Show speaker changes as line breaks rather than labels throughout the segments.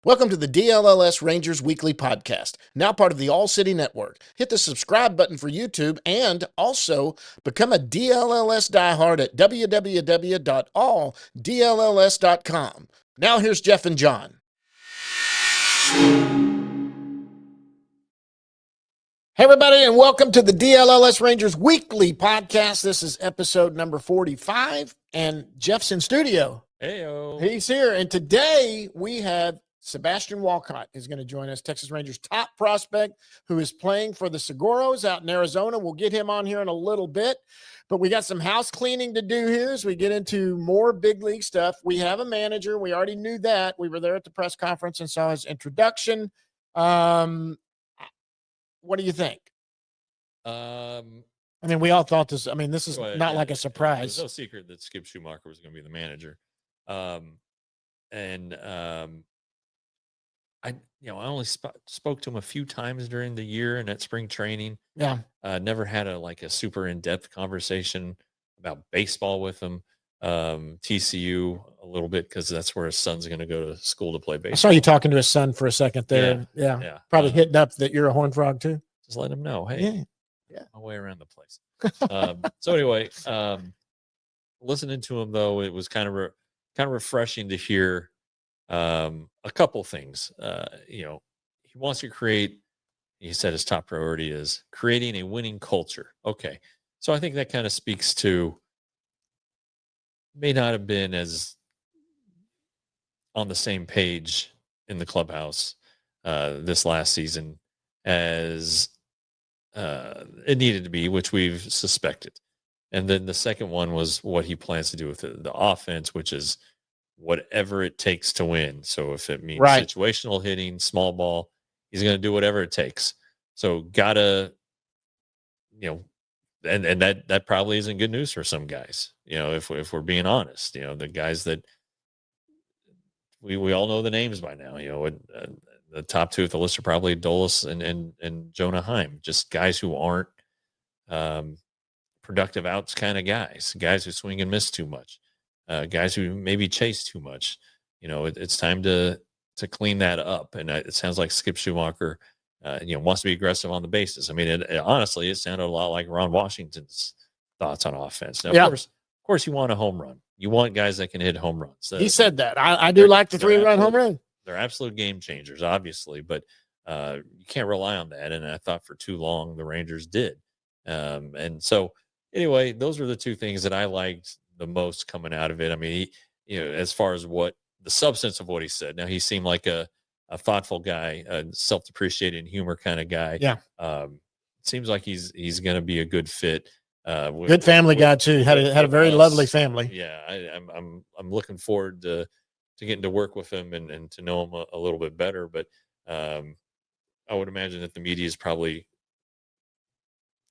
Welcome to the DLLS Rangers Weekly Podcast, now part of the All City Network. Hit the subscribe button for YouTube and also become a DLLS diehard at www.alldlls.com. Now here's Jeff and John. Hey, everybody, and welcome to the DLLS Rangers Weekly Podcast. This is episode number 45, and Jeff's in studio.
Heyo.
He's here, and today we have Sebastian Walcott is going to join us, Texas Rangers top prospect who is playing for the Seguros out in Arizona. We'll get him on here in a little bit, but we got some house cleaning to do here as we get into more big league stuff. We have a manager. We already knew that. We were there at the press conference and saw his introduction. What do you think? I mean, we all thought this. I mean, this is not like a surprise.
There's no secret that Skip Schumaker was going to be the manager. I only spoke to him a few times during the year and at spring training.
Yeah.
Never had a super in-depth conversation about baseball with him. TCU a little bit because that's where his son's going to go to school to play baseball.
I saw you talking to his son for a second there. Yeah. Probably hitting up that you're a Horned Frog too.
Just let him know, hey, my way around the place. So anyway, listening to him though, it was kind of refreshing to hear a couple things. He wants to create. He said his top priority is creating a winning culture. Okay, so I think that kind of speaks to may not have been as on the same page in the clubhouse this last season as it needed to be, which we've suspected. And then the second one was what he plans to do with the offense, which is whatever it takes to win. So if it means situational hitting, small ball, he's going to do whatever it takes. So gotta, and that probably isn't good news for some guys, if we're being honest, the guys that we all know the names by now, the top two of the list are probably Dulles and Jonah Heim, just guys who aren't productive outs kind of guys who swing and miss too much, guys who maybe chase too much. It's time to clean that up. And it sounds like Skip Schumaker, wants to be aggressive on the bases. I mean, honestly, it sounded a lot like Ron Washington's thoughts on offense. Now, of course, you want a home run. You want guys that can hit home runs.
He said that. I do like the 3-run home run.
They're absolute game changers, obviously, but you can't rely on that. And I thought for too long the Rangers did. And so anyway, those are the two things that I liked the most coming out of it. I mean, he, as far as what the substance of what he said, now he seemed like a thoughtful guy, a self-depreciating humor kind of guy.
Yeah.
Seems like he's going to be a good fit.
Good family guy too. Had a very lovely family.
Yeah. I'm looking forward to getting to work with him and to know him a little bit better. But I would imagine that the media is probably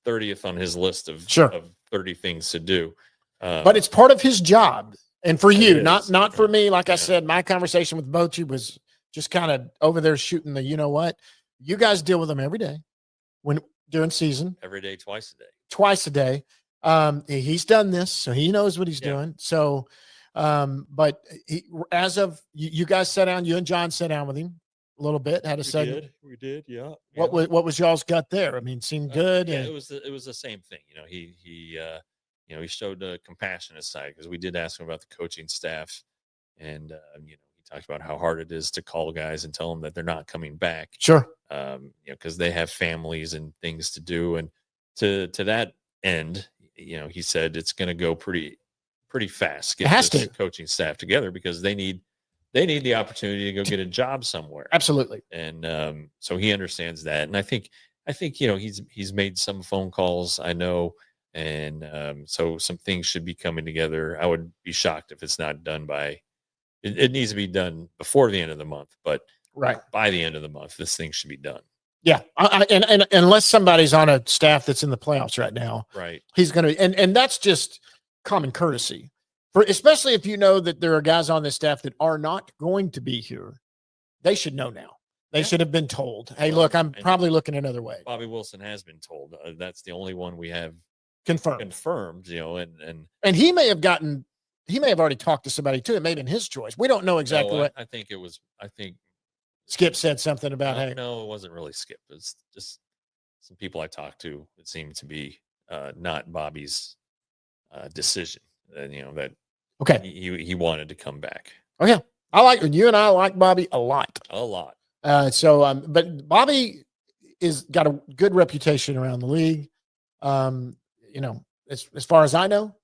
30th on his list of 30 things to do.
But it's part of his job. And for you, not for me. Like I said, my conversation with Bochy was just kind of over there shooting the, you guys deal with them every day during season.
Every day, twice a
day. He's done this, so he knows what he's doing. So, but as of you guys sat down, you and John sat down with him a little bit, had a segment.
We did. Yeah.
What was y'all's gut there? I mean, seemed good.
It was the same thing. He showed the compassionate side because we did ask him about the coaching staff, and he talked about how hard it is to call guys and tell them that they're not coming back.
Sure.
Because they have families and things to do, and to that end, he said it's going to go pretty fast. Get this coaching staff together because they need the opportunity to go get a job somewhere.
Absolutely.
And so he understands that. And I think he's made some phone calls, I know. And so some things should be coming together. I would be shocked if it's not done by, it needs to be done before the end of the month, but by the end of the month, this thing should be done.
Yeah. And unless somebody's on a staff that's in the playoffs right now, he's going to, and that's just common courtesy. Especially if you know that there are guys on this staff that are not going to be here, they should know now. They should have been told, hey, look, I'm probably looking another way.
Bobby Wilson has been told. That's the only one we have
confirmed,
and
he may have already talked to somebody too. It may have been his choice. We don't know exactly what.
I think
Skip said something about, hey,
no, it wasn't really Skip. It's just some people I talked to. It seemed to be not Bobby's decision. And that
okay,
he wanted to come back
okay. You and I like Bobby a lot.
a lot.
But Bobby is got a good reputation around the league. As far as I know.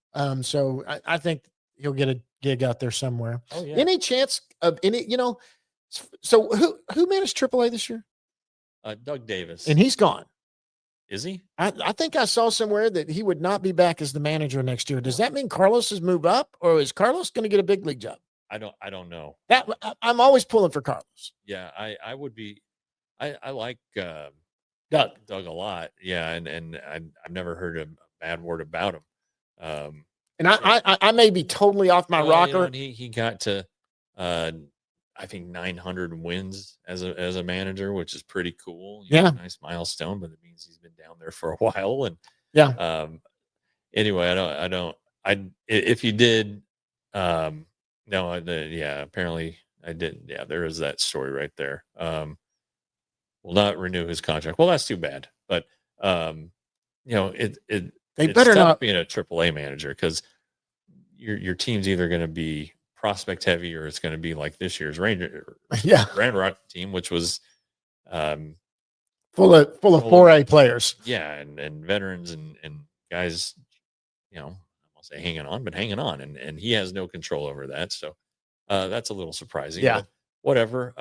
So I think he'll get a gig out there somewhere.
Oh yeah.
Any chance of any, so who managed AAA this year?
Doug Davis.
And he's gone.
Is he?
I think I saw somewhere that he would not be back as the manager next year. Does that mean Carlos has moved up, or is Carlos going to get a big league job?
I don't know.
I'm always pulling for Carlos.
Yeah, I would be. I like
Doug
a lot. Yeah, and I've never heard a bad word about him.
And I may be totally off my rocker.
And he got to I think 900 wins as a manager, which is pretty cool. Nice milestone, but it means he's been down there for a while. And anyway, if he did, no, apparently I didn't. Yeah, there is that story right there. Will not renew his contract. Well, that's too bad. But it's
better
tough
not
being a AAA manager, because your team's either going to be prospect heavy, or it's going to be like this year's Grand Rock team, which was
full of 4A players.
Yeah, and veterans and guys, I won't say hanging on, but hanging on, and he has no control over that. So that's a little surprising.
Yeah.
But whatever.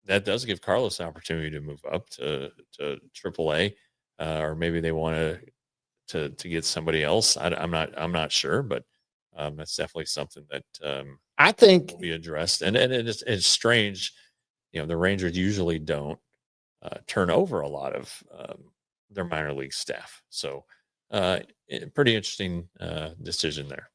That does give Carlos an opportunity to move up to AAA, or maybe they want to get somebody else. I'm not sure, but that's definitely something that
I think
will be addressed. And it's strange, the Rangers usually don't turn over a lot of their minor league staff. So pretty interesting decision there.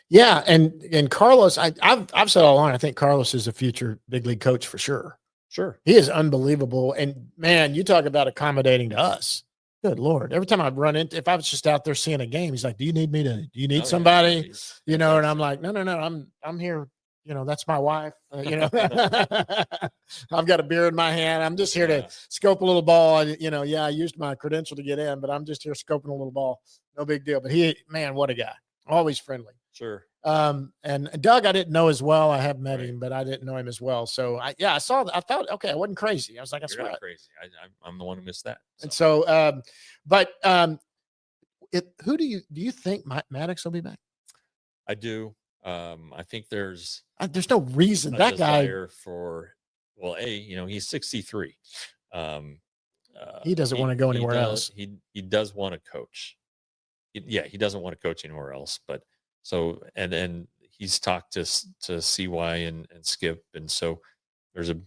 Yeah, and Carlos, I've said all along, I think Carlos is a future big league coach for sure.
Sure.
He is unbelievable. And man, you talk about accommodating to us. Good Lord. Every time I run into, if I was just out there seeing a game, he's like, do you need somebody? And I'm like, no, I'm here. That's my wife. I've got a beer in my hand. I'm just here to scope a little ball. I used my credential to get in, but I'm just here scoping a little ball. No big deal. But man, what a guy. Always friendly.
Sure.
And Doug, I didn't know as well. I have met him, but I didn't know him as well. So I saw that. I thought, okay, I wasn't crazy. I was like, I swear.
Not crazy. I'm the one who missed that. So.
And so, who do you think Maddox will be back?
I do. I think there's
no reason that guy
he's 63.
He doesn't want to go anywhere else.
He does want to coach. He doesn't want to coach anywhere else, but so, and he's talked to CY and Skip. And so there's a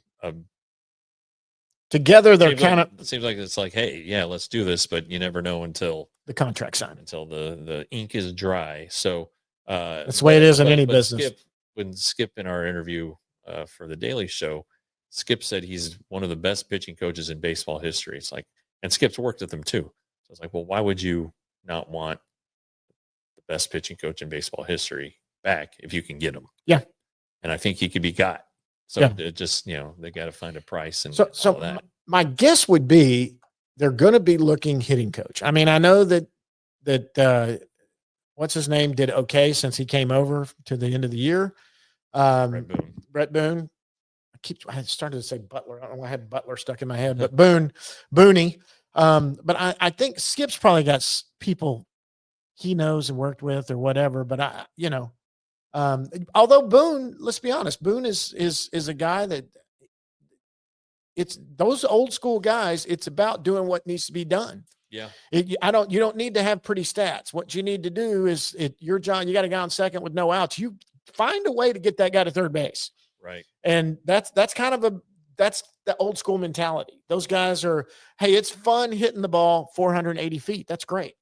together. They're it seems like it's like, hey, yeah, let's do this, but you never know until
the contract signed,
until the ink is dry. So
that's the way it is in any business.
Skip in our interview for the Daily Show, Skip said he's one of the best pitching coaches in baseball history. It's like, and Skip's worked with them too. So it's like, well, why would you not want the best pitching coach in baseball history back if you can get him?
Yeah.
And I think he could be got. So it just, they got to find a price. And
so my guess would be they're going to be looking hitting coach. I mean, I know that what's his name did okay since he came over to the end of the year. Brett Boone. I started to say Butler. I don't know why I had Butler stuck in my head, but Booney. But I think Skip's probably got people he knows and worked with or whatever. But although Boone, let's be honest, Boone is a guy that it's those old school guys. It's about doing what needs to be done.
Yeah.
You don't need to have pretty stats. What you need to do is your job. You got a guy on second with no outs. You find a way to get that guy to third base.
Right.
And that's kind of that's the old school mentality. Those guys are, hey, it's fun hitting the ball 480 feet. That's great.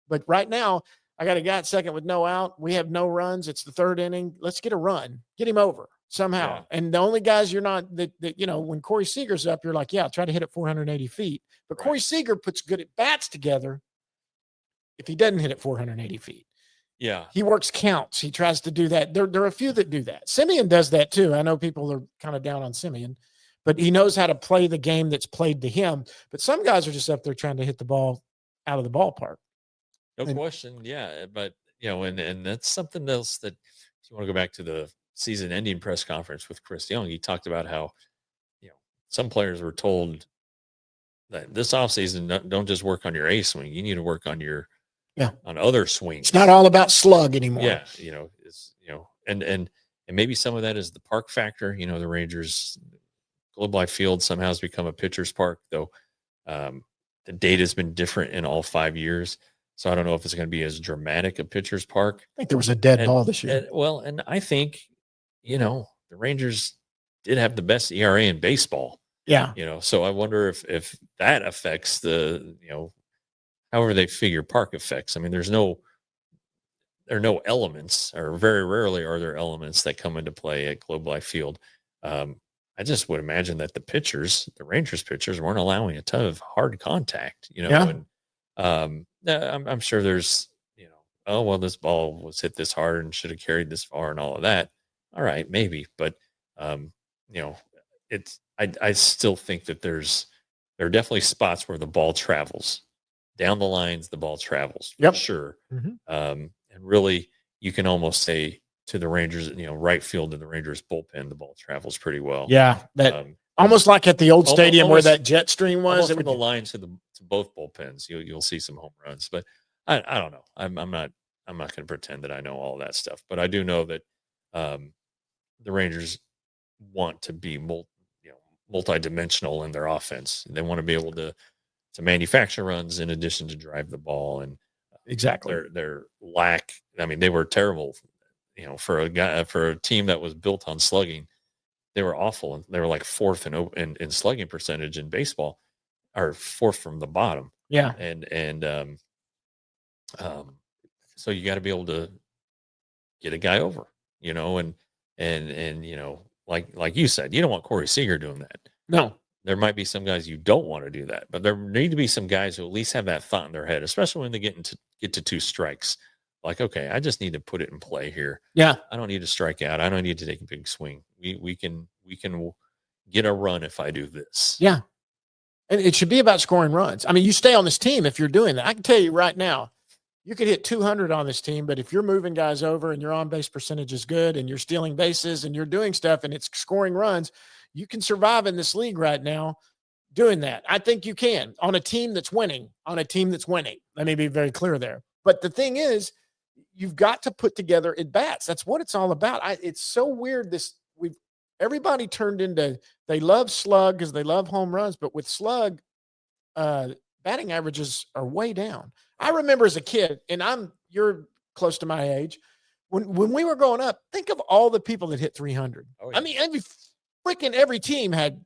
But right now, I got a guy at second with no out. We have no runs. It's the third inning. Let's get a run. Get him over somehow. Yeah. And the only guys you're not that when Corey Seager's up, you're like, yeah, try to hit it 480 feet. But Corey Seager puts good at bats together if he doesn't hit it 480 feet.
Yeah.
He works counts. He tries to do that. There are a few that do that. Simeon does that too. I know people are kind of down on Simeon, but he knows how to play the game that's played to him. But some guys are just up there trying to hit the ball out of the ballpark.
No question. Yeah. But, and that's something else that if you want to go back to the season ending press conference with Chris Young, he talked about how, some players were told that this offseason, don't just work on your A swing. You need to work on on other swings.
It's not all about slug anymore.
Yeah. And maybe some of that is the park factor. The Rangers, Globe Life Field somehow has become a pitcher's park, though. The date has been different in all 5 years. So I don't know if it's going to be as dramatic a pitcher's park.
I think there was a dead ball this year.
And I think, the Rangers did have the best ERA in baseball.
Yeah.
So I wonder if that affects the, however they figure park effects. I mean, there are no elements, or very rarely are there elements that come into play at Globe Life Field. I just would imagine that the Rangers pitchers weren't allowing a ton of hard contact,
Yeah.
And I'm sure there's, oh, well, this ball was hit this hard and should have carried this far and all of that. All right, maybe. But, I still think that there are definitely spots where the ball travels down the lines. The ball travels.
Yep.
Sure.
Mm-hmm.
And really, you can almost say to the Rangers, right field in the Rangers bullpen, the ball travels pretty well.
Yeah. That almost like at the old stadium where that jet stream was.
From the line to both bullpens, you'll see some home runs. But I don't know. I'm not going to pretend that I know all that stuff. But I do know that the Rangers want to be multi-dimensional in their offense. They want to be able to manufacture runs in addition to drive the ball. And
exactly
their lack. I mean, they were terrible. For a team that was built on slugging, they were awful. They were like fourth in slugging percentage in baseball, or fourth from the bottom.
Yeah.
So you got to be able to get a guy over, and like you said, you don't want Corey Seager doing that.
No.
There might be some guys you don't want to do that, but there need to be some guys who at least have that thought in their head, especially when they get to 2 strikes. Like, okay, I just need to put it in play here.
Yeah.
I don't need to strike out. I don't need to take a big swing. We can get a run if I do this.
Yeah. And it should be about scoring runs. I mean, you stay on this team if you're doing that. I can tell you right now, you could hit 200 on this team, but if you're moving guys over and your on-base percentage is good and you're stealing bases and you're doing stuff and it's scoring runs, you can survive in this league right now doing that. I think you can on a team that's winning, Let me be very clear there. But the thing is, you've got to put together at bats. That's what it's all about. It's so weird. Everybody turned into, they love slug because they love home runs, but with slug, batting averages are way down. I remember as a kid, and you're close to my age, when we were growing up, think of all the people that hit 300. Oh, yeah. I mean, every team had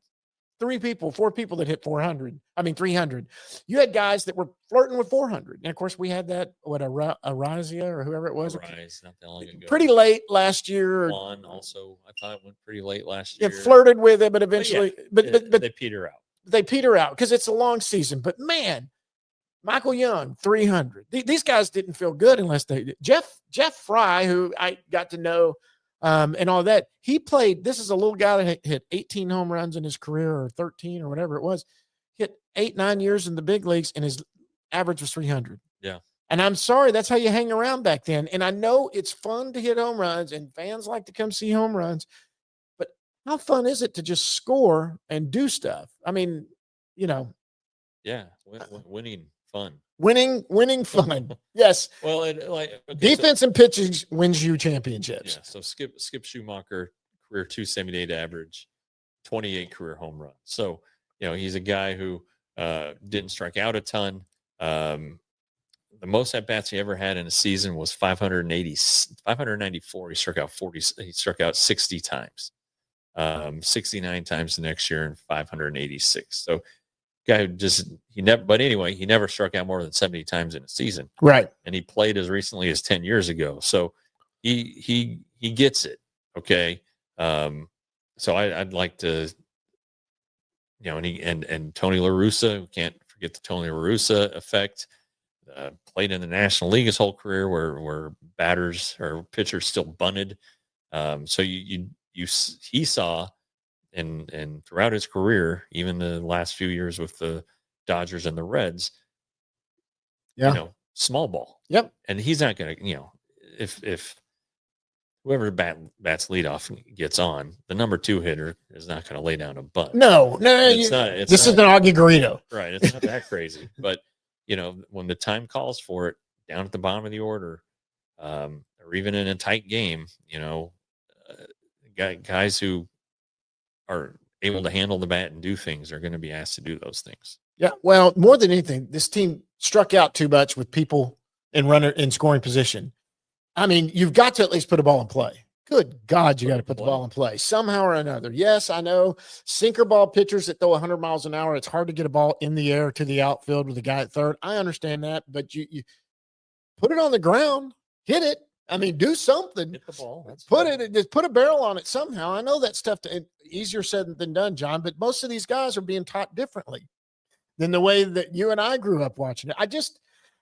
4 people that hit 300. You had guys that were flirting with 400. And of course we had that, Arizia or whoever it was.
Arise, not that long ago.
Pretty late last year.
Juan also, I thought it went pretty late last year.
It flirted with it, but eventually, but
they peter out.
They peter out because it's a long season. But man, Michael Young, 300. These guys didn't feel good unless they did. Jeff Fry, who I got to know, and all that. He played. This is a little guy that hit 18 home runs in his career, or 13, or whatever it was. Hit 8-9 years in the big leagues, and his average was 300.
Yeah.
And I'm sorry, that's how you hang around back then. And I know it's fun to hit home runs, and fans like to come see home runs. But how fun is it to just score and do stuff? I mean,
Yeah, winning fun.
Winning fun. Yes.
Well,
defense and pitching wins you championships.
Yeah. So Skip Schumaker, career 278 average, 28 career home runs. So, he's a guy who didn't strike out a ton. The most at bats he ever had in a season was 594. He struck out 40. He struck out 60 times, 69 times the next year, and 586. So, guy who he never struck out more than 70 times in a season.
Right.
And he played as recently as 10 years ago. So he gets it. Okay. So I'd like to, and Tony La Russa, can't forget the Tony La Russa effect. Played in the National League his whole career where batters or pitchers still bunted. So he saw and throughout his career, even the last few years with the Dodgers and the Reds, small ball.
Yep.
And he's not going to, if whoever bats leadoff gets on, the number 2 hitter is not going to lay down a bunt.
No,
It's not.
This isn't Augie Garrido.
Right. It's not that crazy. But, when the time calls for it, down at the bottom of the order, or even in a tight game, guys who are able to handle the bat and do things are going to be asked to do those things.
Yeah. Well, more than anything, this team struck out too much with people in scoring position. I mean, you've got to at least put a ball in play. Good God, you got to put the ball in play somehow or another. Yes, I know sinker ball pitchers that throw 100 miles an hour. It's hard to get a ball in the air to the outfield with a guy at third. I understand that, but you put it on the ground, hit it. I mean, do something. Hit the ball. Just put a barrel on it somehow. I know that stuff easier said than done, John, but most of these guys are being taught differently than the way that you and I grew up watching it.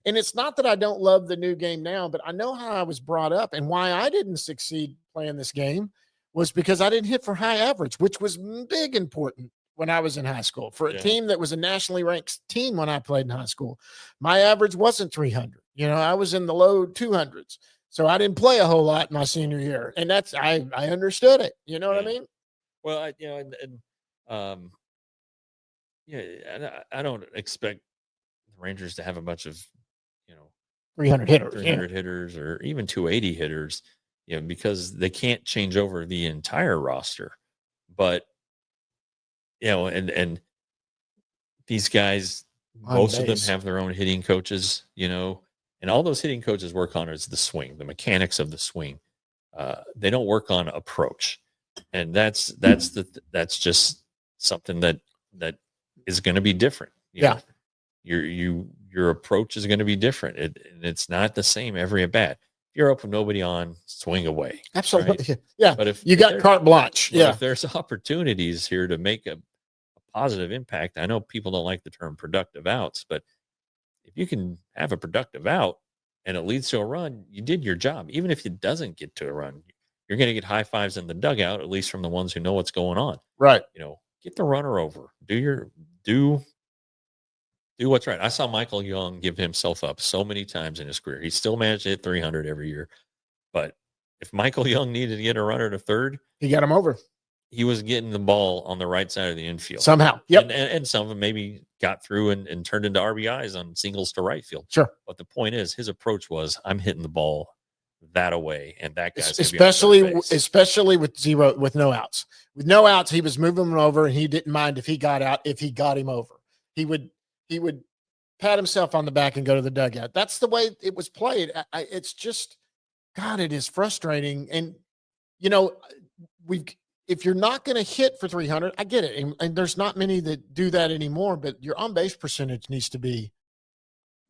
And it's not that I don't love the new game now, but I know how I was brought up, and why I didn't succeed playing this game was because I didn't hit for high average, which was big important when I was in high school. For a team that was a nationally ranked team when I played in high school, my average wasn't 300. I was in the low 200s. So I didn't play a whole lot my senior year, and I understood it. You know what I mean?
Well, I don't expect the Rangers to have a bunch of
300 hitters,
300 hitters, or even 280 hitters, because they can't change over the entire roster. But and these guys, most of them have their own hitting coaches, and all those hitting coaches work on is the swing, the mechanics of the swing. They don't work on approach, and that's just something that is going to be different. Your approach is going to be different. And it's not the same every at bat. If you're up with nobody on, swing away.
Absolutely.
Right?
Yeah.
But if
you got carte blanche,
if there's opportunities here to make a positive impact, I know people don't like the term productive outs, but if you can have a productive out and it leads to a run, you did your job. Even if it doesn't get to a run, you're going to get high fives in the dugout, at least from the ones who know what's going on.
Right.
Get the runner over. Do what's right. I saw Michael Young give himself up so many times in his career. He still managed to hit 300 every year. But if Michael Young needed to get a runner to third,
he got him over.
He was getting the ball on the right side of the infield.
Somehow. Yep.
And some of them maybe got through and turned into RBIs on singles to right field.
Sure.
But the point is, his approach was, I'm hitting the ball that away, and that guy's
especially with no outs. With no outs, he was moving him over, and he didn't mind if he got out, if he got him over. He would pat himself on the back and go to the dugout. That's the way it was played. It's just, God, it is frustrating. And, if you're not going to hit for 300, I get it. And there's not many that do that anymore, but your on-base percentage needs to be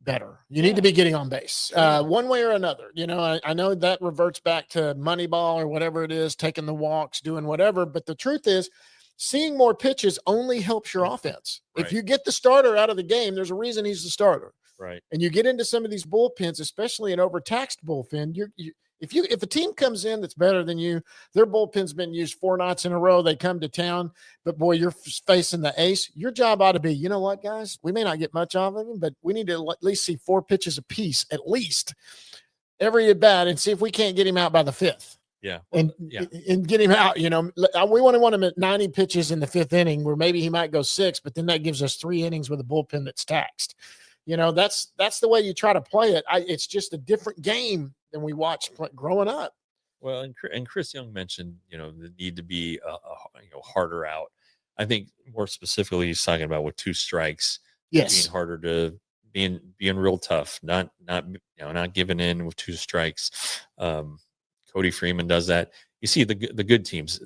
better. You need to be getting on base one way or another. I know that reverts back to Moneyball or whatever it is, taking the walks, doing whatever. But the truth is, seeing more pitches only helps your offense. Right. If you get the starter out of the game, there's a reason he's the starter.
Right.
And you get into some of these bullpens, especially an overtaxed bullpen, if a team comes in that's better than you, their bullpen's been used 4 nights in a row, they come to town, but boy, you're facing the ace. Your job ought to be, you know what, guys? We may not get much of him, but we need to at least see 4 pitches apiece, at least every at bat, and see if we can't get him out by the 5th.
Yeah.
And get him out. We want him at 90 pitches in the 5th inning, where maybe he might go 6, but then that gives us 3 innings with a bullpen that's taxed. That's the way you try to play it. It's just a different game than we watched growing up.
Well, and Chris Young mentioned, the need to be harder out. I think more specifically, he's talking about with 2 strikes, being harder to being real tough, not giving in with 2 strikes. Cody Freeman does that. You see the good teams,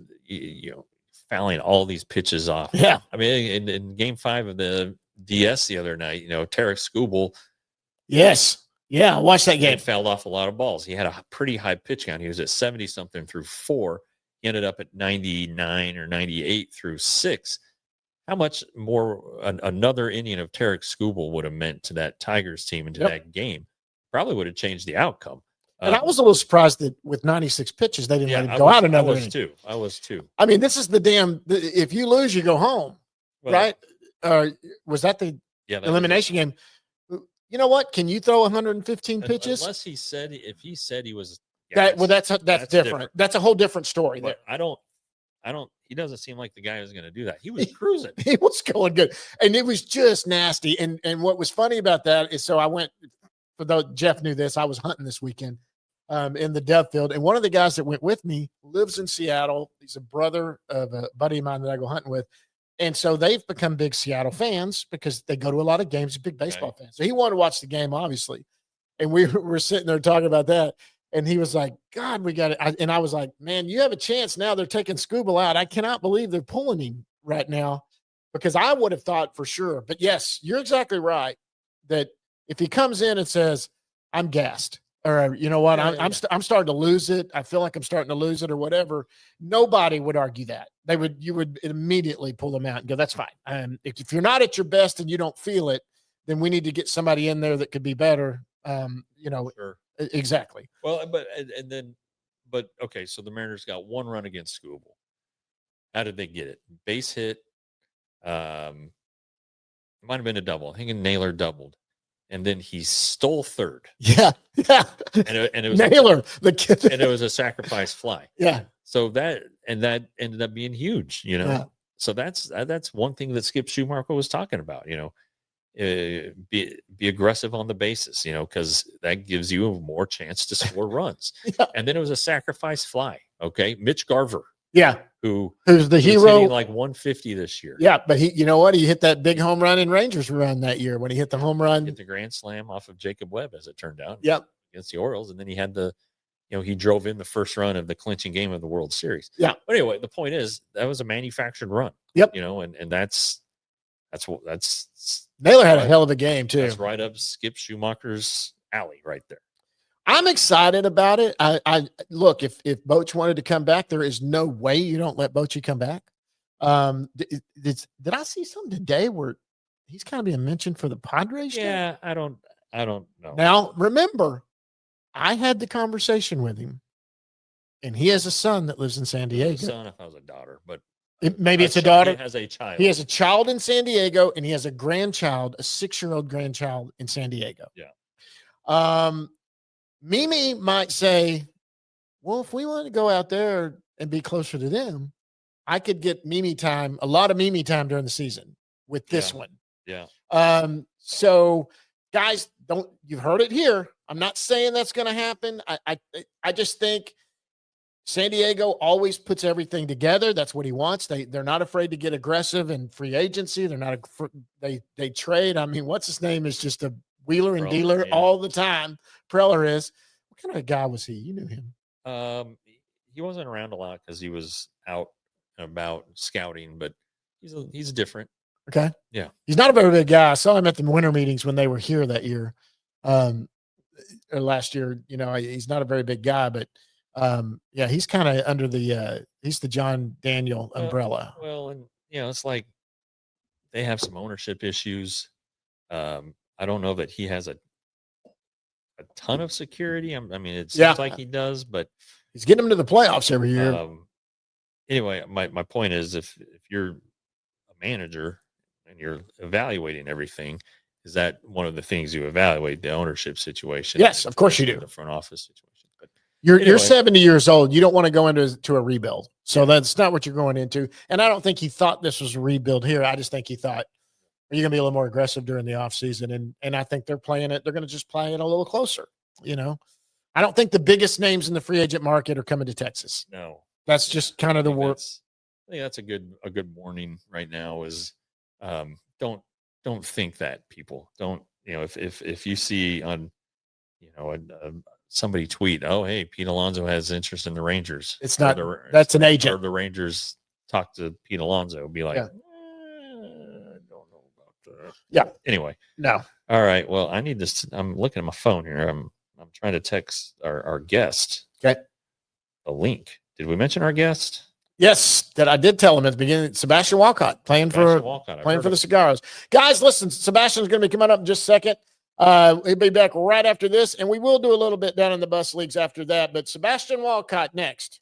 fouling all these pitches off.
Yeah.
I mean, in game 5 of the DS the other night, Tarek Skubal.
Yes. Yeah, watch that game.
Fouled off a lot of balls. He had a pretty high pitch count. He was at 70-something through 4. He ended up at 99 or 98 through 6. How much more another inning of Tarek Skubal would have meant to that Tigers team and to that game? Probably would have changed the outcome.
And I was a little surprised that with 96 pitches, they didn't let him go out another inning.
I was too.
I mean, this is if you lose, you go home, right? Was that the elimination game? You know what? Can you throw 115 pitches?
Unless if he said he was
that's different. That's a whole different story.
But he doesn't seem like the guy who's going to do that. He was cruising.
He was going good. And it was just nasty. And what was funny about that is, so I went, for though Jeff knew this, I was hunting this weekend in the dove field. And one of the guys that went with me lives in Seattle. He's a brother of a buddy of mine that I go hunting with. And so they've become big Seattle fans because they go to a lot of games, big baseball fans. So he wanted to watch the game, obviously. And we were sitting there talking about that. And he was like, God, we got it. And I was like, man, you have a chance now. They're taking Scooble out. I cannot believe they're pulling him right now, because I would have thought for sure. But yes, you're exactly right that if he comes in and says, I'm gassed, or you know what, I'm starting to lose it. I feel like I'm starting to lose it or whatever. Nobody would argue that. You would immediately pull them out and go, that's fine. If you're not at your best and you don't feel it, then we need to get somebody in there that could be better.
Sure.
Exactly.
Well, but okay. So the Mariners got one run against Scooble. How did they get it? Base hit. It might have been a double. I think Naylor doubled, and then he stole third.
Yeah.
And it was
Naylor, the kid,
and it was a sacrifice fly.
Yeah.
So that ended up being huge.
Yeah.
So that's one thing that Skip Schumaker was talking about. Be aggressive on the bases, because that gives you more chance to score runs.
Yeah.
And then it was a sacrifice fly. Okay. Mitch Garver.
Yeah.
Who's
the hero,
like 150 this year.
Yeah. But he hit that big home run in Rangers run that year when he hit the home run.
Hit the grand slam off of Jacob Webb, as it turned out.
Yep.
Against the Orioles. And then he had he drove in the first run of the clinching game of the World Series.
Yeah.
But anyway, the point is that was a manufactured run.
Yep.
And that's
Naylor had a hell of a game too.
That's right up Skip Schumaker's alley right there.
I'm excited about it. I look, if Boch wanted to come back, there is no way you don't let Bochy come back. Did I see something today where he's kind of being mentioned for the Padres?
Yeah, I don't know.
Now, remember, I had the conversation with him, and he has a son that lives in San Diego.
Son, if I was a daughter, but
maybe it's a daughter.
He has a child.
He has a child in San Diego, and he has a grandchild, a 6-year-old grandchild in San Diego.
Yeah.
Mimi might say, well, if we want to go out there and be closer to them, I could get Mimi time, a lot of Mimi time during the season with this one.
Yeah.
So guys, you've heard it here. I'm not saying that's going to happen. I just think San Diego always puts everything together. That's what he wants. They're not afraid to get aggressive in free agency. They're not, they trade. I mean, what's his name is just a wheeler and dealer all the time. Preller is. What kind of a guy was he? You knew him.
He wasn't around a lot because he was out and about scouting, but he's different.
Okay.
Yeah.
He's not a very big guy. I saw him at the winter meetings when they were here that year. Or last year, he's not a very big guy, but yeah, he's kind of under he's the John Daniel umbrella.
Well, and it's like they have some ownership issues. I don't know that he has a ton of security. I mean, it seems like he does, but
he's getting them to the playoffs every year.
Anyway, my point is, if you're a manager and you're evaluating everything, is that one of the things you evaluate, the ownership situation?
Yes, of course you do.
The front office situation. But
you're 70 years old. You don't want to go into a rebuild. So that's not what you're going into. And I don't think he thought this was a rebuild here. I just think he thought, are you going to be a little more aggressive during the offseason? And I think they're playing it. They're going to just play it a little closer. I don't think the biggest names in the free agent market are coming to Texas.
No,
that's just kind of the work.
I think that's a good warning right now is don't think that, people. Don't, if you see on, somebody tweet, oh, hey, Pete Alonso has interest in the Rangers.
It's not, that's an agent.
Or the Rangers talk to Pete Alonso, be like,
yeah.
Anyway.
No.
All right. Well, I need this. I'm looking at my phone here. I'm trying to text our guest.
Okay.
A link. Did we mention our guest?
Yes, that I did tell him at the beginning. Sebastian Walcott playing for the Cigarros. Guys, listen, Sebastian's going to be coming up in just a second. He'll be back right after this, and we will do a little bit down in the bus leagues after that. But Sebastian Walcott next.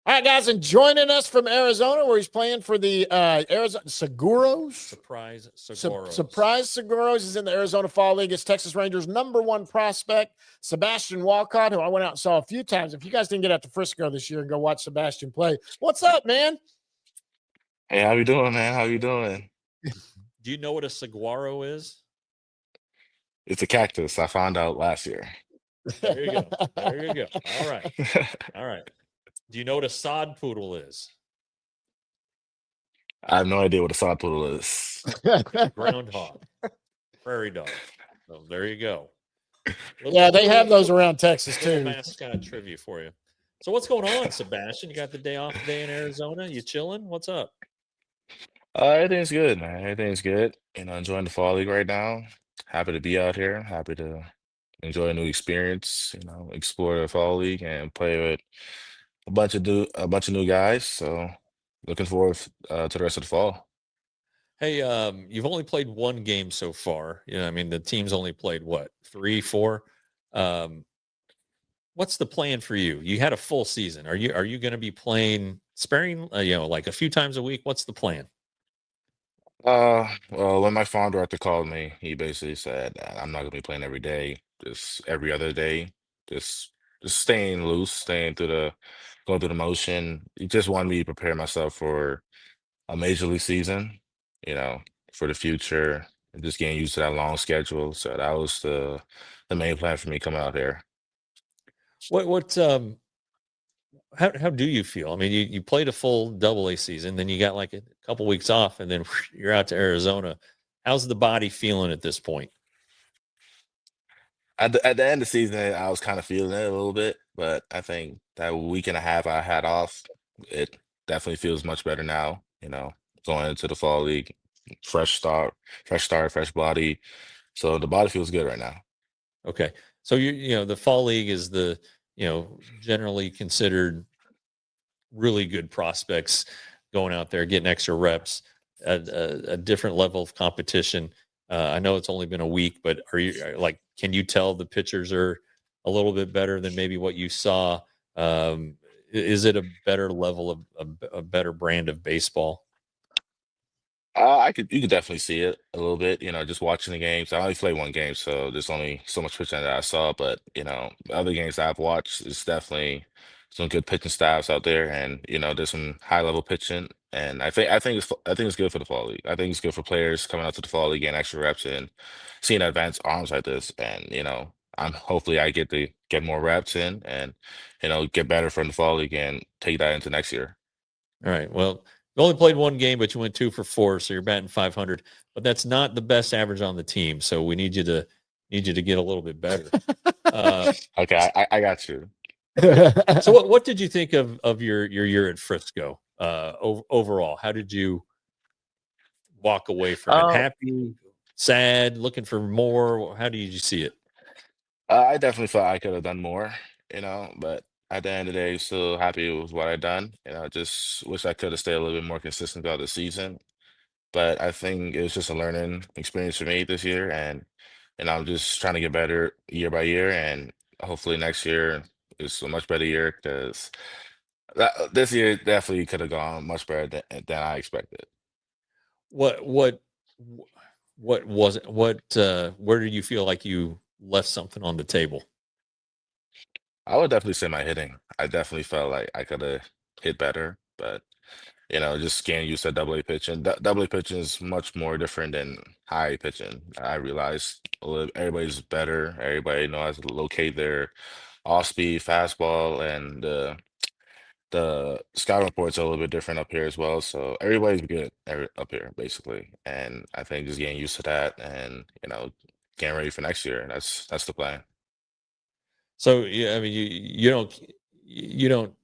All right, guys, and joining us from Arizona, where he's playing for the Arizona Seguros.
Surprise Seguros.
Surprise Seguros is in the Arizona Fall League. It's Texas Rangers' #1 prospect, Sebastian Walcott, who I went out and saw a few times. If you guys didn't get out to Frisco this year and go watch Sebastian play, what's up, man?
Hey, how you doing, man? How you doing?
Do you know what a saguaro is?
It's a cactus. I found out last year.
There you go. There you go. All right. All right. Do you know what a sod poodle is?
I have no idea what a sod poodle is.
Groundhog. Prairie dog. So there you go.
Yeah, they have those around Texas
Little
too.
mascot trivia for you. So what's going on, Sebastian? You got the day off today in Arizona? You chilling? What's up?
Everything's good, man. Everything's good. Enjoying the fall league right now. Happy to be out here. Happy to enjoy a new experience. Explore the fall league and play with a bunch of new guys. So looking forward to the rest of the fall.
Hey, you've only played one game so far. I mean, the team's only played what, 3, 4? What's the plan for you? You had a full season. Are you going to be playing sparing, like a few times a week? What's the plan?
Well, when my farm director called me, he basically said that I'm not gonna be playing every day, just every other day, just just staying loose, going through the motion. He just wanted me to prepare myself for a major league season, you know, for the future, and just getting used to that long schedule. So that was the main plan for me coming out here.
What how do you feel? I mean, you played a full double A season, then you got like a couple weeks off, and then you're out to Arizona. How's the body feeling at this point?
At the end of the season, I was kind of feeling it a little bit, but I think that week and a half I had off, it definitely feels much better now. Going into the fall league, fresh start, fresh body. So the body feels good right now.
Okay. So the fall league is the, generally considered really good prospects going out there, getting extra reps, a different level of competition. I know it's only been a week, but can you tell the pitchers are a little bit better than maybe what you saw? Is it a better level of a better brand of baseball?
You could definitely see it a little bit, just watching the games. I only played one game, so there's only so much pitching that I saw. But the other games that I've watched, it's definitely some good pitching staffs out there, and there's some high level pitching. And I think it's good for the fall league. I think it's good for players coming out to the fall league, getting extra reps and seeing advanced arms like this. And I'm hopefully I get to get more reps in and get better from the fall league and take that into next year.
All right. Well, you only played one game, but you went 2 for 4, so you're batting 500. But that's not the best average on the team. So we need you to get a little bit better.
Okay, I got you.
So what did you think of your year at Frisco? Overall, how did you walk away from it?
Uh,
Happy, sad, looking for more? How did you see it?
I definitely felt I could have done more, but at the end of the day, still happy with what I done. Just wish I could have stayed a little bit more consistent throughout the season. But I think it was just a learning experience for me this year, and I'm just trying to get better year by year, and hopefully next year is a much better year because this year definitely could have gone much better than I expected.
What what what was it? Where did you feel like you left something on the table?
I would definitely say my hitting. I definitely felt like I could have hit better, but just getting used to double A pitching. Double A pitching is much more different than high pitching. I realized everybody's better. Everybody knows how to locate their off speed fastball, and the scouting reports are a little bit different up here as well. So everybody's good up here basically, and I think just getting used to that and getting ready for next year. That's the plan.
So yeah, I mean, you don't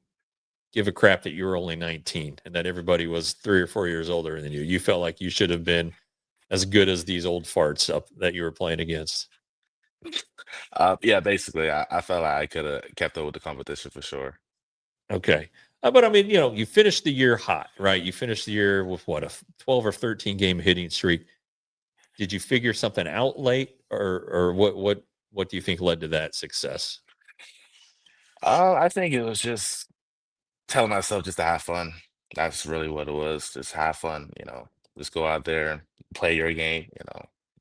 give a crap that you were only 19 and that everybody was 3 or 4 years older than you. You felt like you should have been as good as these old farts up that you were playing against.
Yeah, basically, I felt like I could have kept up with the competition for sure.
Okay. But I mean, you finished the year hot, right? You finished the year with what, a 12 or 13 game hitting streak. Did you figure something out late, or what do you think led to that success?
I think it was just telling myself just to have fun. That's really what it was. Just have fun, just go out there and play your game.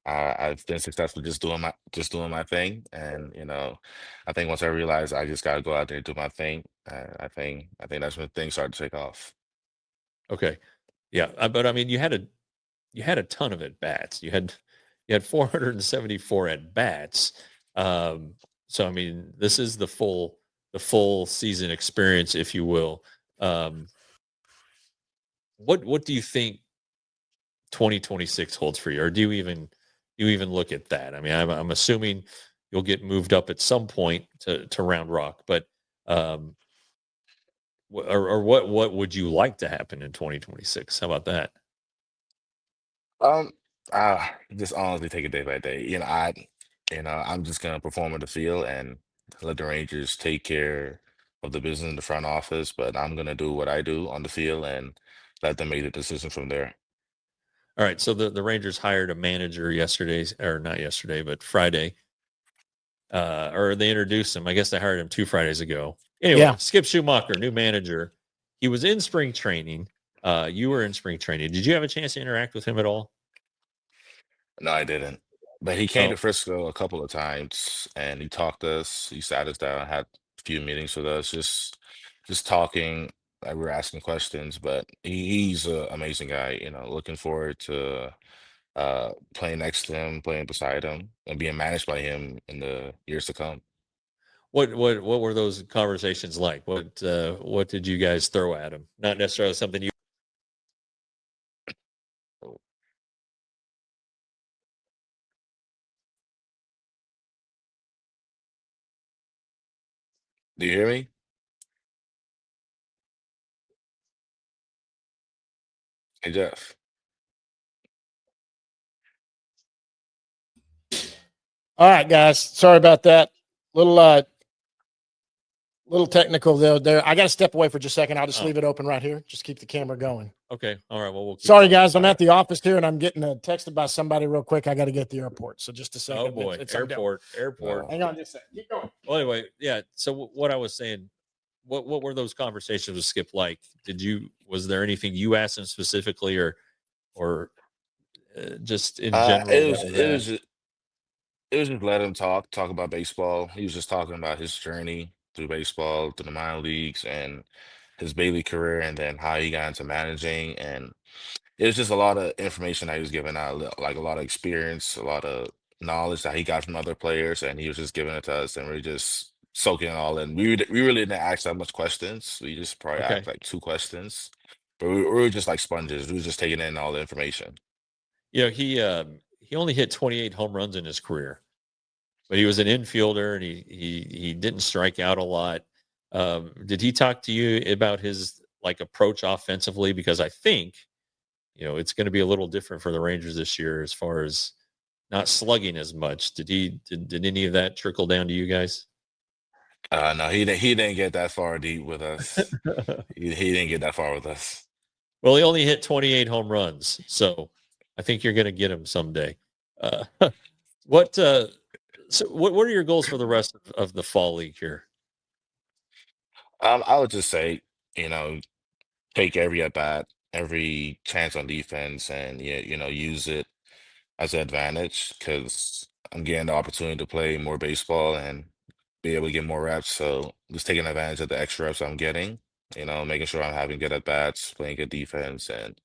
I've been successful just doing my thing. And, I think once I realized I just gotta go out there and do my thing, I think that's when things started to take off.
Okay. Yeah. But I mean, you had a ton of at bats. You had 474 at bats. Um, so I mean, this is the full season experience, if you will. Um, what do you think 2026 holds for you, or do you even look at that? I mean, I'm assuming you'll get moved up at some point to Round Rock, but um, or what would you like to happen in 2026? How about that?
Um, just honestly take it day by day. I'm just gonna perform on the field and let the Rangers take care of the business in the front office, but I'm gonna do what I do on the field and let them make the decision from there.
All right, so the Rangers hired a manager yesterday, or not yesterday, but Friday, or they introduced him. I guess they hired him 2 Fridays ago. Anyway,
Yeah.
Skip Schumaker, new manager. He was in spring training. You were in spring training. Did you have a chance to interact with him at all?
No, I didn't. But he came
Oh,
to Frisco a couple of times and he talked to us. He sat us down, had a few meetings with us, just talking. Like we were asking questions, but he's an amazing guy. Looking forward to playing next to him, playing beside him, and being managed by him in the years to come.
what were those conversations like? What did you guys throw at him? Not necessarily something you.
Do you hear me? Hey, Jeff.
All right, guys. Sorry about that. Little little technical there. I got to step away for just a second. I'll just
Oh,
leave it open right here. Just keep the camera going.
okay. All right. Well, we'll keep
Sorry,
going.
guys. I'm
All right.
at the office here and I'm getting a texted by somebody real quick. I got to get to the airport. So just a
Oh
second.
boy,
It's I'm done.
airport.
Uh,
Hang on just a second. Keep going.
Well, anyway, yeah. So what I was saying, what were those conversations with Skip like? Was there anything you asked him specifically, or just in
it
general that
was
was
it was
asked?
just, it was just let him talk about baseball. He was just talking about his journey through baseball, through the minor leagues, and his Bailey career, and then how he got into managing. And it was just a lot of information that he was giving out, like a lot of experience, a lot of knowledge that he got from other players, and he was just giving it to us, and we are just soaking it all in. We really didn't ask that much questions. We just probably asked
Okay.
like two questions, but we were just like sponges. We were just taking in all the information.
He only hit 28 home runs in his career, but he was an infielder and he didn't strike out a lot. Did he talk to you about his like approach offensively? Because I think it's going to be a little different for the Rangers this year as far as not slugging as much. Did any of that trickle down to you guys?
No, he didn't get that far deep with us. He didn't get that far with us.
Well, he only hit 28 home runs, so I think you're going to get him someday. Uh, what what are your goals for the rest of the fall league here?
I would just say, you know, take every at bat, every chance on defense, and yeah, use it as an advantage because I'm getting the opportunity to play more baseball and be able to get more reps. So just taking advantage of the extra reps I'm getting, making sure I'm having good at bats, playing good defense, and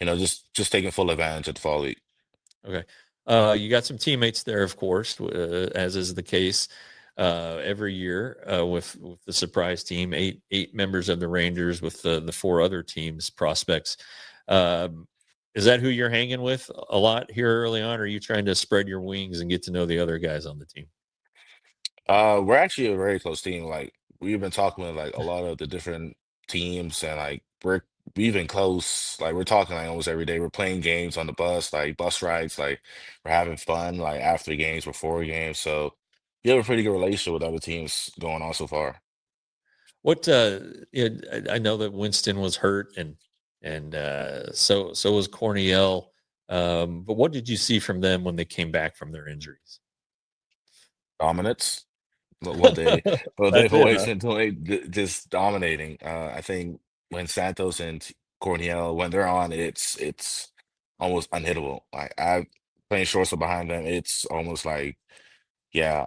just taking full advantage of the fall league.
Okay. You got some teammates there, of course, as is the case every year with the surprise team. Eight members of the Rangers with the four other teams prospects. Um, is that who you're hanging with a lot here early on? Or are you trying to spread your wings and get to know the other guys on the team?
We're actually a very close team. Like we've been talking with like a lot of the different teams, and like we've been close. Like we're talking like almost every day. We're playing games on the bus, like bus rides. Like we're having fun. Like after games, before games. So you have a pretty good relationship with other teams going on so far.
What I know that Winston was hurt and so was Corniel. But what did you see from them when they came back from their injuries?
Dominance. What they've
That's it,
always
huh?
been doing, just dominating. I think when Santos and Corniel, when they're on, it's almost unhittable. Like I playing shortstop behind them, it's almost like, yeah,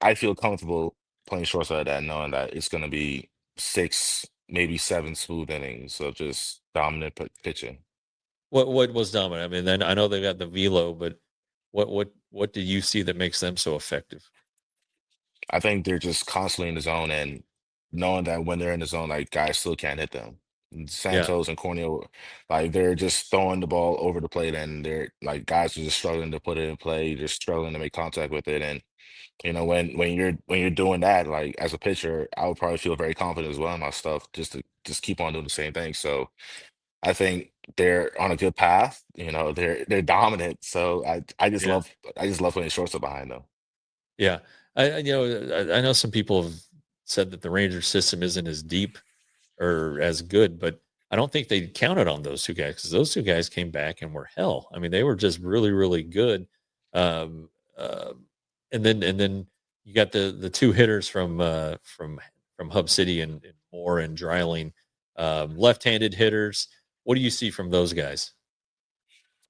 I feel comfortable playing shortstop at that, knowing that it's gonna be 6, maybe 7 smooth innings of just dominant pitching.
What was dominant? I mean, then I know they got the velo, but what do you see that makes them so effective?
I think they're just constantly in the zone and knowing that when they're in the zone, like guys still can't hit them. And
Yeah,
Santos and Cornel, like they're just throwing the ball over the plate and they're like guys are just struggling to put it in play, just struggling to make contact with it. And when you're doing that, like as a pitcher, I would probably feel very confident as well in my stuff just to just keep on doing the same thing. So I think they're on a good path. They're dominant. So
yeah,
I just love playing shortstop behind them.
yeah. I know some people have said that the Ranger system isn't as deep or as good, but I don't think they counted on those two guys because those two guys came back and were hell. I mean, they were just really, really good. Um, uh, and then you got the two hitters from Hub City and Moore and Dreiling, left-handed hitters. What do you see from those guys?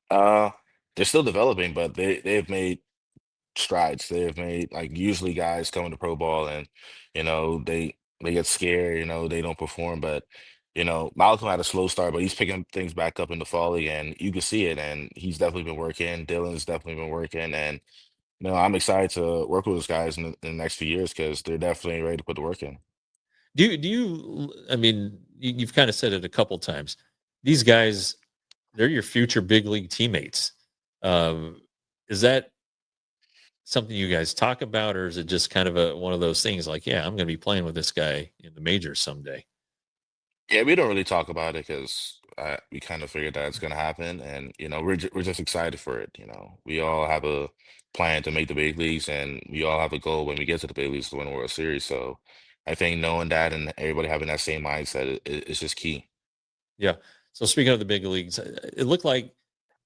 Uh, they're still developing, but they've made strides. They've made like usually guys come into pro ball and they get scared, they don't perform. But Malcolm had a slow start, but he's picking things back up in the fall again. You can see it, and he's definitely been working. Dylan's definitely been working, and I'm excited to work with those guys in the next few years because they're definitely ready to put the work in.
I mean, you've kind of said it a couple times. These guys, they're your future big league teammates. Is that something you guys talk about, or is it just kind of one of those things like, yeah, I'm going to be playing with this guy in the majors someday?
Yeah, we don't really talk about it because we kind of figured that it's going to happen, and we're just excited for it. We all have a plan to make the big leagues, and we all have a goal when we get to the big leagues to win a World Series. So I think knowing that and everybody having that same mindset is just key.
Yeah. So speaking of the big leagues, it looked like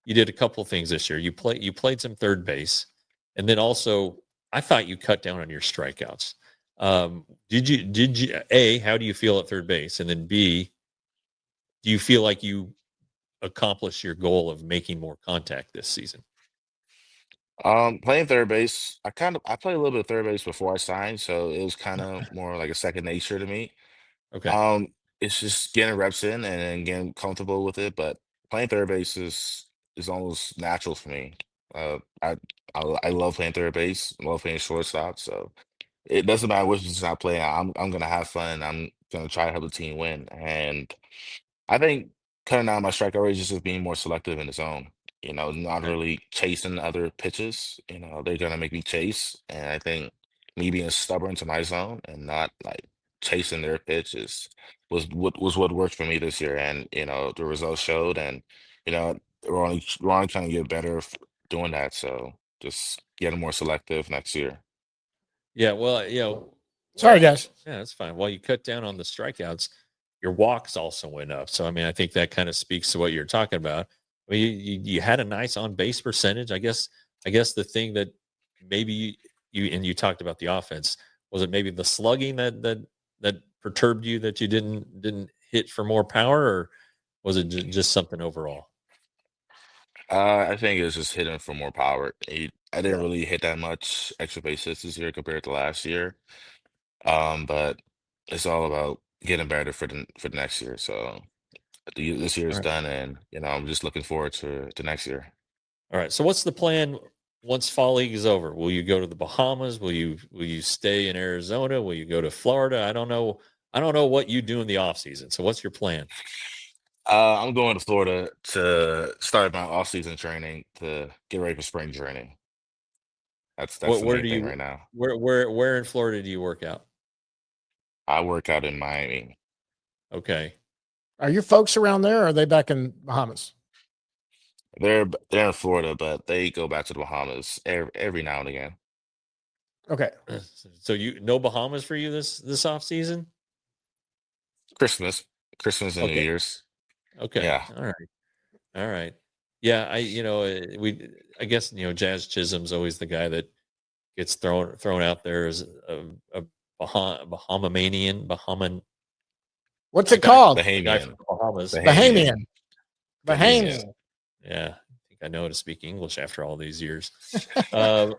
you did a couple things this year. You played some third base, and then also I thought you cut down on your strikeouts. Did you A, how do you feel at third base? And then B, do you feel like you accomplished your goal of making more contact this season?
Playing third base, I played a little bit of third base before I signed, so it was kind of more like a second nature to me.
Okay.
Um, it's just getting reps in and then getting comfortable with it, but playing third base is almost natural for me. Uh, I I love playing third base. I love playing shortstop. So it doesn't matter which position I play. I'm gonna have fun. I'm gonna try to help the team win. And I think cutting down my strikeout rate is just being more selective in the zone. Not
Okay.
really chasing other pitches. They're gonna make me chase, and I think me being stubborn to my zone and not like chasing their pitches was what worked for me this year. And the results showed, and we're only trying to get better doing that. So just getting more selective next year.
Yeah. Well,
Sorry, guys.
yeah, that's fine. While you cut down on the strikeouts, your walks also went up. So I mean, I think that kind of speaks to what you're talking about. I mean, you had a nice on base percentage. I guess the thing that maybe you talked about the offense, was it maybe the slugging that perturbed you, that you didn't hit for more power, or was it just something overall?
I think it was just hitting for more power. I didn't
Yeah.
really hit that much extra base hits this year compared to last year. But it's all about getting better for the next year. So this year
All
is
right.
done, and I'm just looking forward to next year.
All right. So what's the plan once fall league is over? Will you go to the Bahamas? Will you stay in Arizona? Will you go to Florida? I don't know. I don't know what you do in the off season. So what's your plan?
I'm going to Florida to start my off-season training to get ready for spring training. That's
What
the
where
main
do
thing
you
right now.
where in Florida do you work out?
I work out in Miami.
Okay.
Are your folks around there or are they back in Bahamas?
They're in Florida, but they go back to the Bahamas every now and again.
Okay.
So you no Bahamas for you this off season?
Christmas, Christmas and New
Okay.
Year's.
Okay.
Yeah.
All right. Yeah. I guess, Jazz Chisholm's always the guy that gets thrown out there as a Bahamanian.
What's
A
it
guy
called?
a guy from
Bahamian.
the Bahamas.
Bahamian.
Bahamian.
Bahamian.
Bahamian.
Yeah. I think I know how to speak English after all these years. Uh,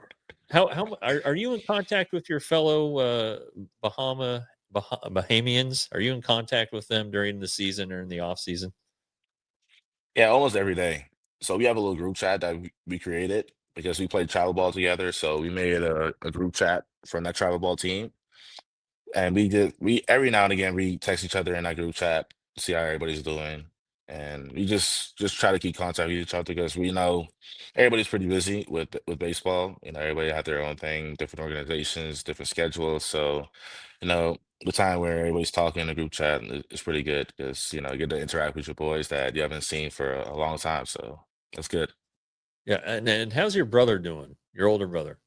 how are you in contact with your fellow Bahamians? Are you in contact with them during the season or in the off season?
Yeah, almost every day. So we have a little group chat that we created because we played travel ball together. So we made a group chat from that travel ball team. And we every now and again we text each other in that group chat, see how everybody's doing. And we just try to keep contact with each other because we know everybody's pretty busy with baseball. Everybody have their own thing, different organizations, different schedules. So, the time where everybody's talking in a group chat is pretty good because you get to interact with your boys that you haven't seen for a long time. So that's good.
Yeah. And how's your brother doing? Your older brother?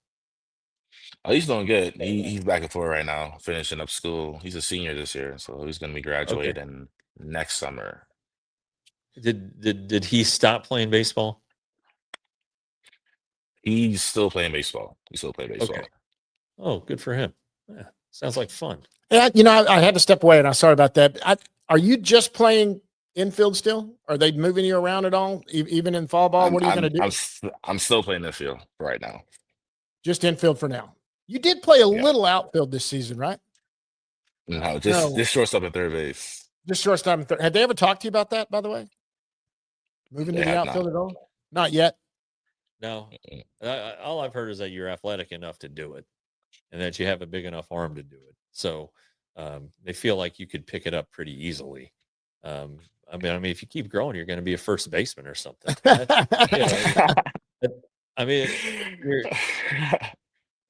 Oh, he's doing good. He's back and forth right now, finishing up school. He's a senior this year, so he's gonna be
Okay.
graduating next summer.
Did he stop playing baseball?
He's still playing baseball. He's still playing
Okay.
baseball.
Oh, good for him. Yeah, sounds like fun.
Yeah, I had to step away, and I'm sorry about that. Are you just playing infield still? Are they moving you around at all, even in fall ball?
I'm
What are you going
I'm
to do?
I'm still playing the field right now.
Just infield for now. You did play a
Yeah.
little outfield this season, right?
No, just shortstop at third base.
Just shortstop. And had they ever talked to you about that, by the way? Moving
They
to the
have
outfield
not.
at all? Not yet.
No,
Mm-mm.
all I've heard is that you're athletic enough to do it, and that you have a big enough arm to do it. So they feel like you could pick it up pretty easily. I mean, if you keep growing, you're going to be a first baseman or something. I mean, you're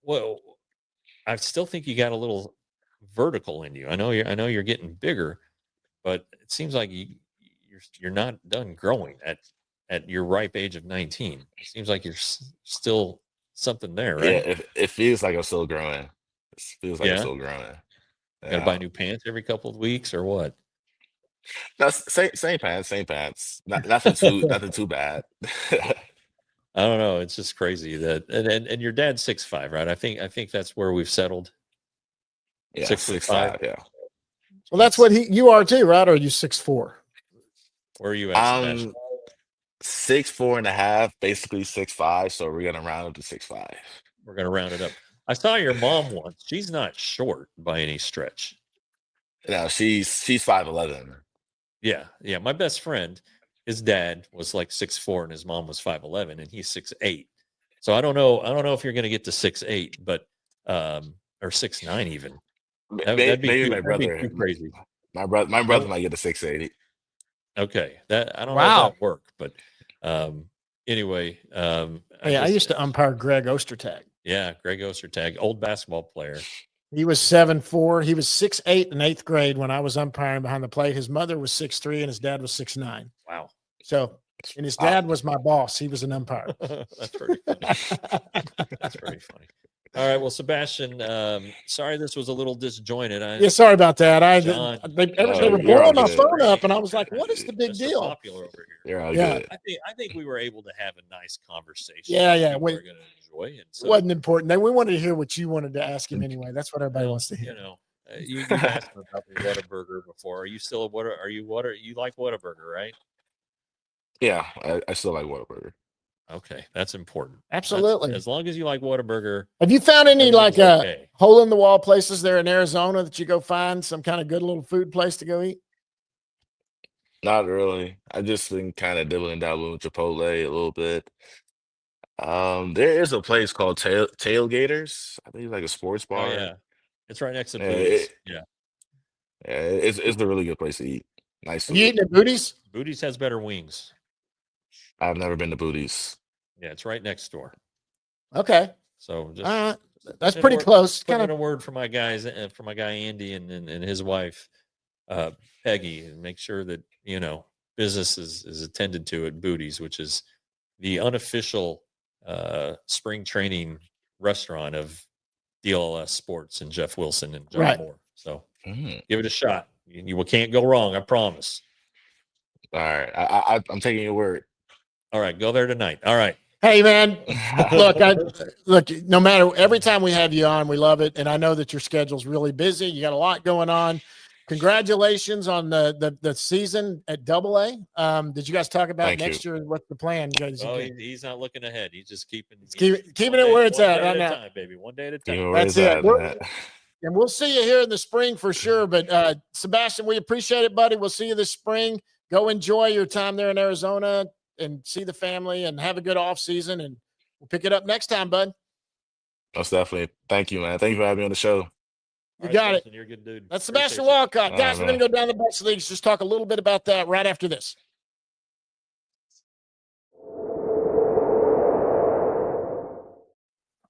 well. I still think you got a little vertical in you. I know you're getting bigger, but it seems like you're not done growing at your ripe age of 19. It seems like you're still something there,
Yeah,
right?
it feels like I'm still growing. It feels like I'm
Yeah.
still growing.
Got to buy
Yeah.
new pants every couple of weeks or what?
That's same pants, same pants. Nothing too bad.
I don't know. It's just crazy that and your dad's 6'5", right? I think that's where we've settled.
Yeah,
6'5".
6'5", yeah.
Well, that's what you are too, right? Or are you 6'4"?
Where are you at, Sebastian?
I'm 6'4.5", basically 6'5", so we're gonna round up to 6'5".
We're gonna round it up. I saw your mom once. She's not short by any stretch.
No, she's 5'11".
Yeah. My best friend, his dad was like 6'4" and his mom was 5'11", and he's 6'8". So I don't know. I don't know if you're going to get to 6'8", but or 6'9" even. That'd be
Maybe
too.
my
That'd be
brother,
too crazy.
my brother
Oh,
might get to 6'8".
okay. That I don't know if
Wow.
that'll work, but anyway,
Hey, I used to umpire Greg Ostertag.
Yeah, Greg Ostertag, old basketball player.
He was 7'4". He was 6'8" in 8th grade when I was umpiring behind the plate. His mother was 6'3" and his dad was 6'9".
Wow.
So, and his dad was my boss. He was an umpire.
That's pretty funny. That's pretty funny. All right. Well, Sebastian, sorry this was a little disjointed.
Yeah, sorry about that.
John,
they were
you're all
blowing my
good.
phone up, and I was like, "What is the big
Mr.
deal?"
Popular over here.
You're all
Yeah.
good.
I think we were able to have a nice conversation.
Yeah.
That people are going to enjoy. And so,
It wasn't important. We wanted to hear what you wanted to ask him anyway. That's what everybody wants to hear.
You've asked him about the Whataburger before. Are you still a Whataburger? You like Whataburger, right?
Yeah, I still like Whataburger.
Okay, that's important.
Absolutely.
As long as you like Whataburger.
Have you found any like
okay.
hole in the wall places there in Arizona that you go find some kind of good little food place to go eat?
Not really. I've just been kind of dibbling dabbling with Chipotle a little bit. There is a place called Tailgaters. I think it's like a sports
Oh
bar.
yeah, it's right next to
Yeah,
Booties. Yeah,
it's a really good place to eat. Nice
Have you
food.
eaten at Booties?
Booties has better wings.
I've never been to Booties.
Yeah, it's right next door.
Okay.
So just
that's pretty close.
Put in a word for my guys, for my guy Andy and his wife Peggy, and make sure that business is attended to at Booties, which is the unofficial spring training restaurant of DLS Sports and Jeff Wilson and John Moore. So give it a shot. You can't go wrong. I promise.
All right, I'm taking your word.
All right, go there tonight. All right.
Hey, man, look, no matter, every time we have you on, we love it. And I know that your schedule's really busy. You got a lot going on. Congratulations on the season at AA. Did you guys talk about
Thank you.
next year and what's the plan?
Oh, he's not looking ahead. He's just keeping
keeping it where it's at right now.
Time, baby. One day at a time.
Keeping where
That's
it's
it.
at, man.
And we'll see you here in the spring for sure. But Sebastian, we appreciate it, buddy. We'll see you this spring. Go enjoy your time there in Arizona and see the family and have a good off season. And we'll pick it up next time, bud.
Most definitely. Thank you, man. Thank you for having me on the show.
You got it.
You're a good dude.
That's Sebastian Walcott.
All
Guys,
right,
we're going to go down the best leagues. Just talk a little bit about that right after this.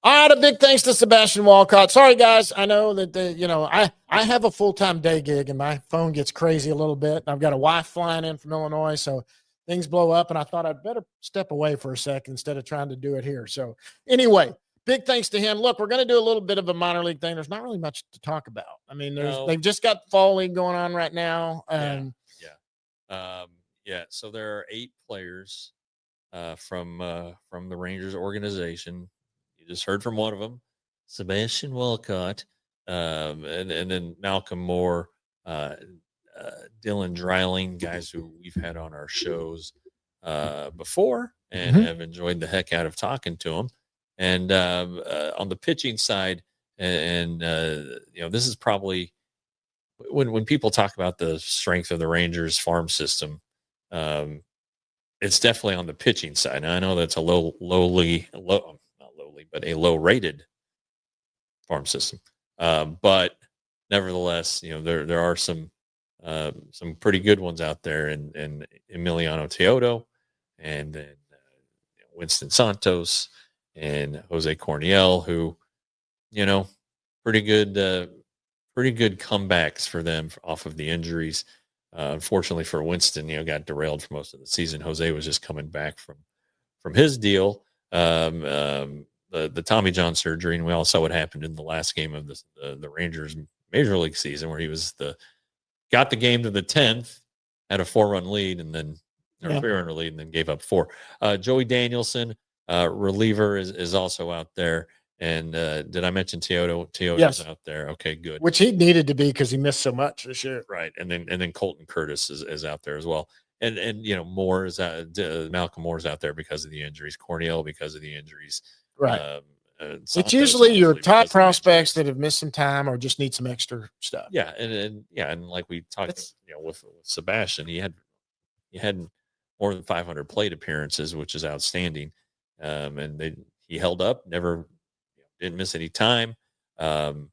All right, a big thanks to Sebastian Walcott. Sorry, guys. I know that, I have a full-time day gig and my phone gets crazy a little bit. I've got a wife flying in from Illinois, so things blow up, and I thought I'd better step away for a second instead of trying to do it here. So anyway, big thanks to him. Look, we're going to do a little bit of a minor league thing. There's not really much to talk about. I mean, they've just got fall league going on right now.
So there are 8 players from the Rangers organization. You just heard from one of them, Sebastian Walcott, and then Malcolm Moore, Dylan Dreiling, guys who we've had on our shows before and have enjoyed the heck out of talking to them. And on the pitching side, this is probably when people talk about the strength of the Rangers farm system, it's definitely on the pitching side. Now, I know that's a a low-rated farm system, but nevertheless, there are some pretty good ones out there, and Emiliano Teodo, and then Winston Santos and Jose Corniel, who pretty good comebacks for them off of the injuries. Unfortunately for Winston, got derailed for most of the season. Jose was just coming back from his deal, the Tommy John surgery, and we all saw what happened in the last game of the Rangers Major League season, where he was got the game to the 10th, had a 4-run lead, and then 3-run lead, and then gave up 4. Joey Danielson, reliever, is also out there. And did I mention Teodo? Teodo's out there. Okay, good.
Which he needed to be because he missed so much this year.
Right. And then Colton Curtis is out there as well. And Moore is Malcolm Moore's out there because of the injuries. Cornell because of the injuries.
Right. It's usually your top prospects that have missed some time or just need some extra stuff.
Yeah, and like we talked, with Sebastian, he had more than 500 plate appearances, which is outstanding. And he held up, never didn't miss any time. And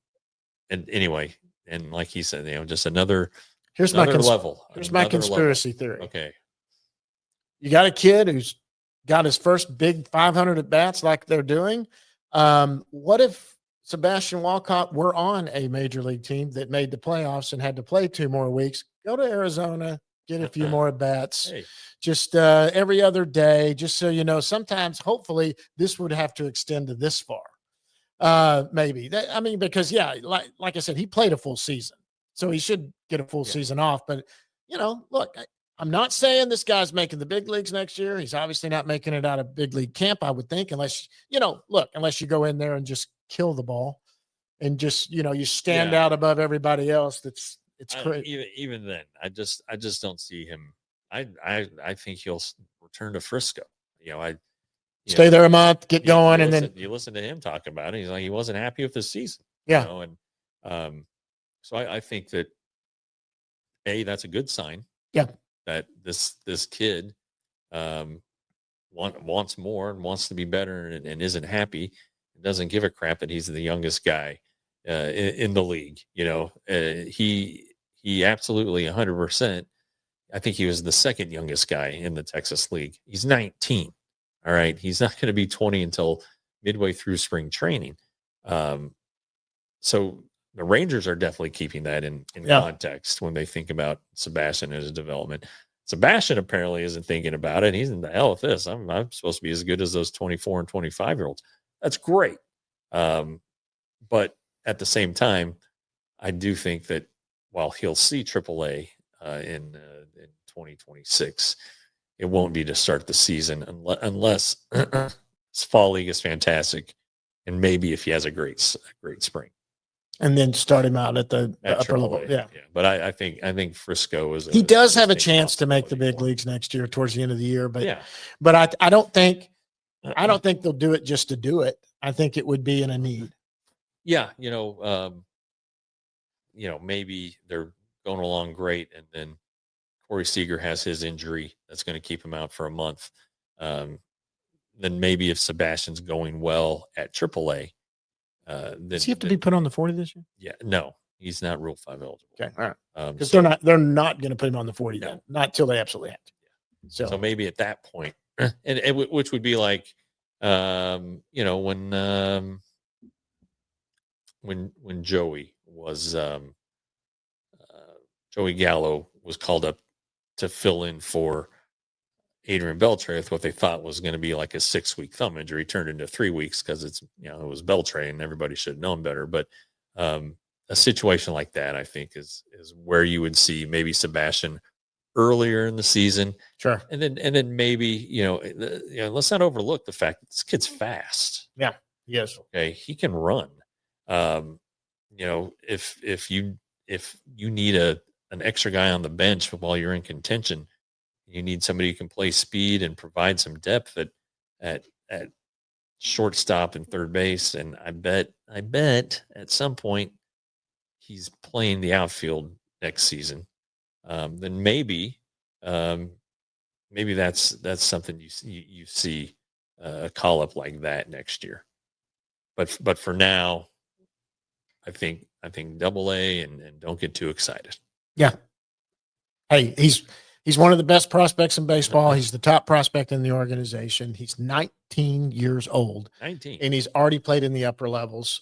anyway, and like he said, just another level.
Here's my conspiracy theory.
Okay.
You got a kid who's got his first big 500 at bats like they're doing. What if Sebastian Walcott were on a major league team that made the playoffs and had to play 2 more weeks? Go to Arizona, get a few more at bats, just every other day, just so sometimes, hopefully, this would have to extend to this far. Maybe because like I said, he played a full season, so he should get a full season off. But look, I'm not saying this guy's making the big leagues next year. He's obviously not making it out of big league camp, I would think, unless you go in there and just kill the ball and just, you stand out above everybody else. It's crazy.
Even then, I just don't see him. I think he'll return to Frisco.
Stay there a month, get going, and then
you listen to him talk about it. He's like, he wasn't happy with the season.
Yeah.
So I think that that's a good sign.
Yeah.
That this kid wants more and wants to be better and isn't happy. Doesn't give a crap that he's the youngest guy in the league. He absolutely 100%. I think he was the second youngest guy in the Texas League. He's 19. All right. He's not going to be 20 until midway through spring training. So the Rangers are definitely keeping that in context when they think about Sebastian and his development. Sebastian apparently isn't thinking about it. He's in the hell with this. I'm supposed to be as good as those 24 and 25-year-olds. That's great. But at the same time, I do think that while he'll see AAA in 2026, it won't be to start the season unless his fall league is fantastic, and maybe if he has a great spring.
And then start him out at the upper level.
AAA.
Yeah.
But I think Frisco is.
He does have a
distinct
chance to make the
possibility
big
for him.
leagues next year towards the end of the year. But
Yeah.
but I don't think they'll do it just to do it. I think it would be in a need.
Yeah, maybe they're going along great, and then Corey Seager has his injury that's going to keep him out for a month. Then maybe if Sebastian's going well at AAA, then
Does he have to be put on the 40 this year?
Yeah, no, he's not Rule 5 eligible.
Okay, all right. Because
So
they're not going to put him on the 40
No.
then, not till they absolutely have to.
So maybe at that point, and which would be like, when Joey was Joey Gallo was called up to fill in for Adrian Beltre with what they thought was going to be like a 6-week thumb injury, turned into 3 weeks because it was Beltre and everybody should have known better. But a situation like that, I think, is where you would see maybe Sebastian earlier in the season.
Sure.
And then maybe, let's not overlook the fact that this kid's fast.
Yeah. Yes.
Okay. He can run. If you need an extra guy on the bench while you're in contention, you need somebody who can play speed and provide some depth at shortstop and third base. And I bet at some point he's playing the outfield next season. Then maybe that's something you see a call up like that next year. But for now, I think AA and don't get too excited.
Yeah. Hey, he's one of the best prospects in baseball. He's the top prospect in the organization. He's 19 years old.
19.
And he's already played in the upper levels.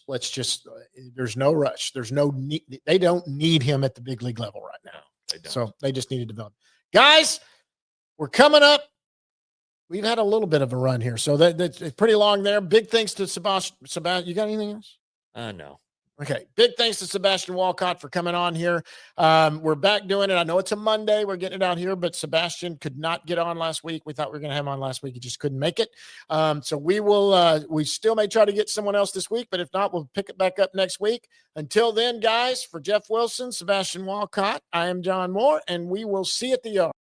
There's no rush. There's no need. They don't need him at the big league level right now.
They don't.
So they just need to develop. Guys, we're coming up. We've had a little bit of a run here. So that's pretty long there. Big thanks to Sebastian. You got anything else?
No.
Okay. Big thanks to Sebastian Walcott for coming on here. We're back doing it. I know it's a Monday. We're getting it out here, but Sebastian could not get on last week. We thought we were going to have him on last week. He just couldn't make it. So we still may try to get someone else this week, but if not, we'll pick it back up next week. Until then, guys, for Jeff Wilson, Sebastian Walcott, I am John Moore, and we will see you at the yard.